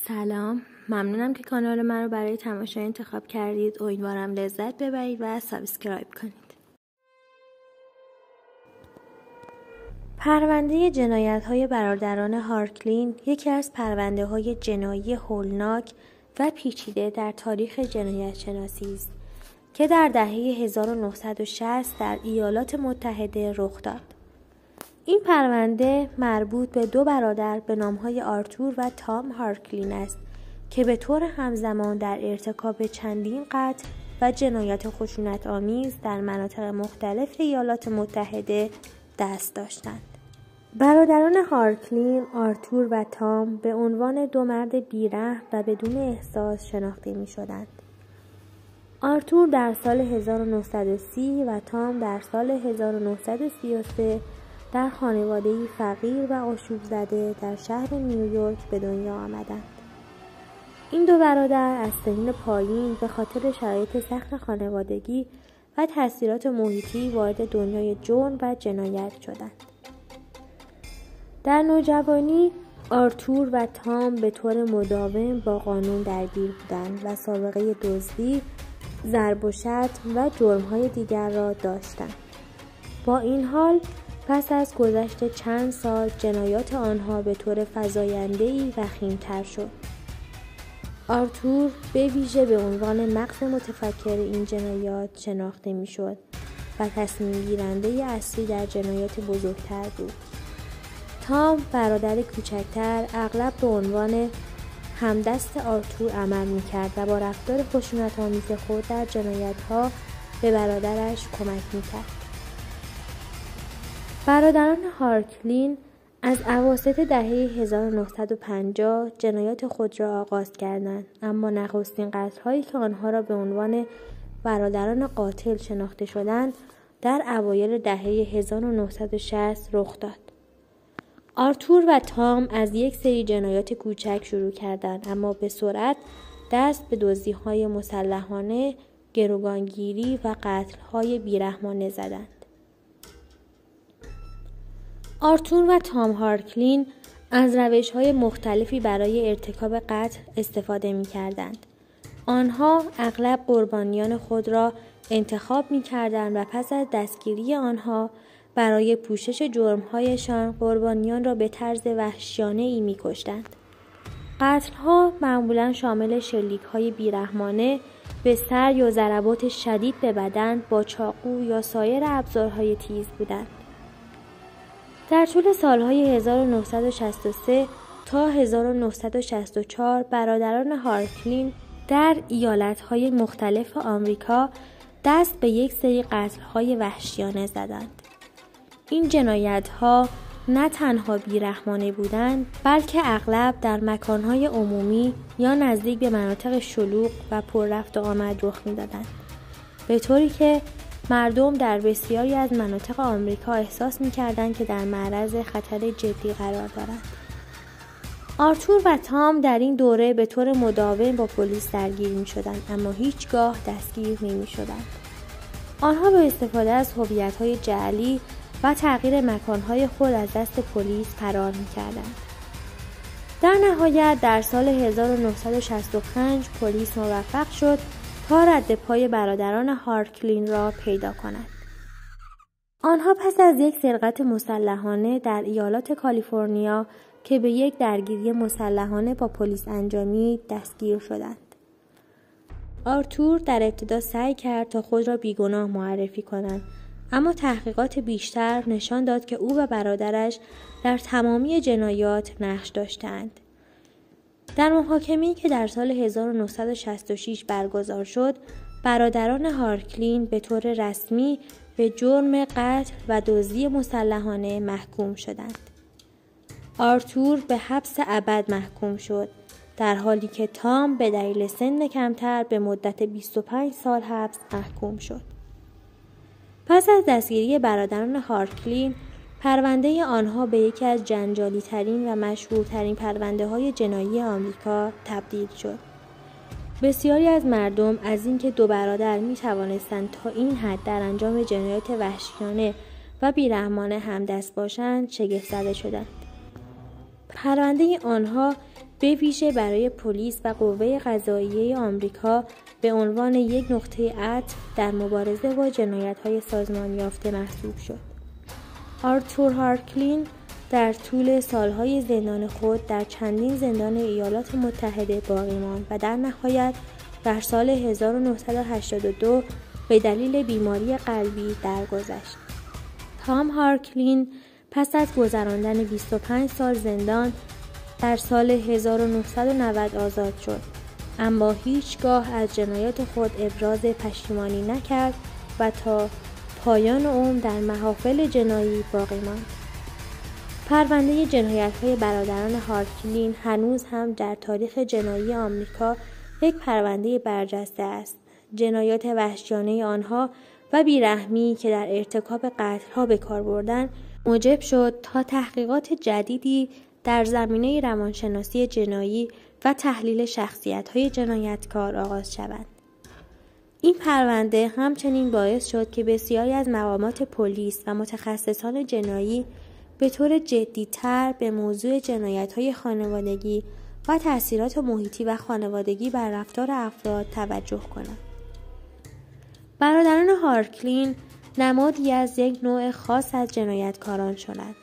سلام، ممنونم که کانال من رو برای تماشای انتخاب کردید. امیدوارم لذت ببرید و سابسکرایب کنید. پرونده جنایت‌های برادران هارکلین یکی از پرونده‌های جنایی هولناک و پیچیده در تاریخ جنایت شناسی است که در دهه 1960 در ایالات متحده رخ داد. این پرونده مربوط به دو برادر به نام‌های آرتور و تام هارکلین است که به طور همزمان در ارتکاب چندین قتل و جنایت خشونت‌آمیز در مناطق مختلف ایالات متحده دست داشتند. برادران هارکلین، آرتور و تام به عنوان دو مرد بی‌رحم و بدون احساس شناخته می‌شدند. آرتور در سال 1930 و تام در سال 1933 در خانواده‌ای فقیر و آشوب زده در شهر نیویورک به دنیا آمدند. این دو برادر از سنین پایین به خاطر شرایط سخت خانوادگی و تأثیرات محیطی وارد دنیای جرم و جنایت شدند. در نوجوانی آرتور و تام به طور مداوم با قانون درگیر بودند و سابقه دزدی، ضرب و شتم و جرم‌های دیگر را داشتند. با این حال پس از گذشت چند سال جنایات آنها به طور فزاینده‌ای وخیم‌تر شد. آرتور به ویژه به عنوان مغز متفکر این جنایات شناخته می‌شد و تصمیم گیرنده اصلی در جنایات بزرگتر بود. تام برادر کوچکتر اغلب به عنوان همدست آرتور عمل می‌کرد و با رفتار خشونت‌آمیز خود در جنایت‌ها به برادرش کمک می‌کرد. برادران هارکلین از اواسط دهه 1950 جنایات خود را آغاز کردند، اما نخستین قتل‌هایی که آنها را به عنوان برادران قاتل شناخته شدند در اوایل دهه 1960 رخ داد. آرتور و تام از یک سری جنایات کوچک شروع کردند، اما به سرعت دست به دزدی‌های مسلحانه، گروگانگیری و قتل‌های بیرحمانه زدند. آرتور و تام هارکلین از روش‌های مختلفی برای ارتکاب قتل استفاده می‌کردند. آنها اغلب قربانیان خود را انتخاب می‌کردند و پس از دستگیری آنها برای پوشش جرم‌هایشان قربانیان را به طرز وحشیانه‌ای می‌کشتند. قتل‌ها معمولاً شامل شلیک‌های بیرحمانه به سر یا ضربات شدید به بدن با چاقو یا سایر ابزارهای تیز بودند. در طول سالهای 1963 تا 1964 برادران هارکلین در ایالت‌های مختلف آمریکا دست به یک سری قتل‌های وحشیانه زدند. این جنایت‌ها نه تنها بیرحمانه بودند، بلکه اغلب در مکان‌های عمومی یا نزدیک به مناطق شلوغ و پر رفت و آمد رخ می‌دادند، به طوری که مردم در بسیاری از مناطق آمریکا احساس می‌کردند که در معرض خطر جدی قرار دارند. آرتور و تام در این دوره به طور مداوم با پلیس درگیر می‌شدند، اما هیچگاه دستگیر نمی‌شدند. آنها به استفاده از هویت‌های جعلی و تغییر مکان‌های خود از دست پلیس فرار می‌کردند. در نهایت در سال 1965 پلیس موفق شد تا رد پای برادران هارکلین را پیدا کند. آنها پس از یک سرقت مسلحانه در ایالات کالیفرنیا که به یک درگیری مسلحانه با پلیس انجامید دستگیر شدند. آرتور در ابتدا سعی کرد تا خود را بیگناه معرفی کند، اما تحقیقات بیشتر نشان داد که او و برادرش در تمامی جنایات نقش داشتند. در محاکمه‌ای که در سال 1966 برگزار شد، برادران هارکلین به طور رسمی به جرم قتل و دزدی مسلحانه محکوم شدند. آرتور به حبس ابد محکوم شد، در حالی که تام به دلیل سن کمتر به مدت 25 سال حبس محکوم شد. پس از دستگیری برادران هارکلین، پرونده آنها به یکی از جنجالی‌ترین و مشهورترین پرونده‌های جنایی آمریکا تبدیل شد. بسیاری از مردم از اینکه دو برادر می‌توانستند تا این حد در انجام جنایات وحشیانه و بیرحمانه همدست باشند شگفت‌زده شدند. پرونده آنها به ویژه برای پلیس و قوه قضاییه آمریکا به عنوان یک نقطه عطف در مبارزه با جنایت‌های سازمان یافته محسوب شد. آرتور هارکلین در طول سالهای زندان خود در چندین زندان ایالات متحده باقی ماند و در نهایت در سال 1982 به دلیل بیماری قلبی درگذشت. تام هارکلین پس از گذراندن 25 سال زندان در سال 1990 آزاد شد، اما هیچگاه از جنایات خود ابراز پشیمانی نکرد و تا پایان عمر در محافل جنایی باقی ماند. پرونده جنایت‌های برادران هارکلین هنوز هم در تاریخ جنایی آمریکا یک پرونده برجسته است. جنایات وحشیانه آنها و بیرحمی که در ارتکاب قتل‌ها به کار بردند موجب شد تا تحقیقات جدیدی در زمینه روانشناسی جنایی و تحلیل شخصیت‌های جنایتکار آغاز شود. این پرونده همچنین باعث شد که بسیاری از مقامات پلیس و متخصصان جنایی به طور جدی‌تر به موضوع جنایت‌های خانوادگی و تأثیرات محیطی و خانوادگی بر رفتار افراد توجه کنند. برادران هارکلین نمادی از یک نوع خاص از جنایتکاران شدند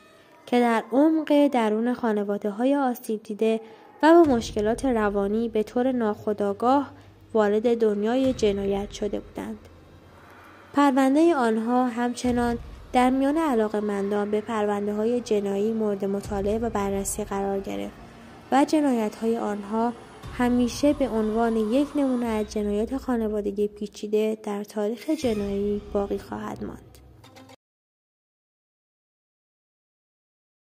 که در عمق درون خانواده‌های آسیب دیده و با مشکلات روانی به طور ناخودآگاه وارد دنیای جنایت شده بودند. پرونده آنها همچنان در میان علاقه‌مندان به پرونده‌های جنایی مورد مطالعه و بررسی قرار گرفت و جنایت‌های آنها همیشه به عنوان یک نمونه از جنایات خانوادگی پیچیده در تاریخ جنایی باقی خواهد ماند.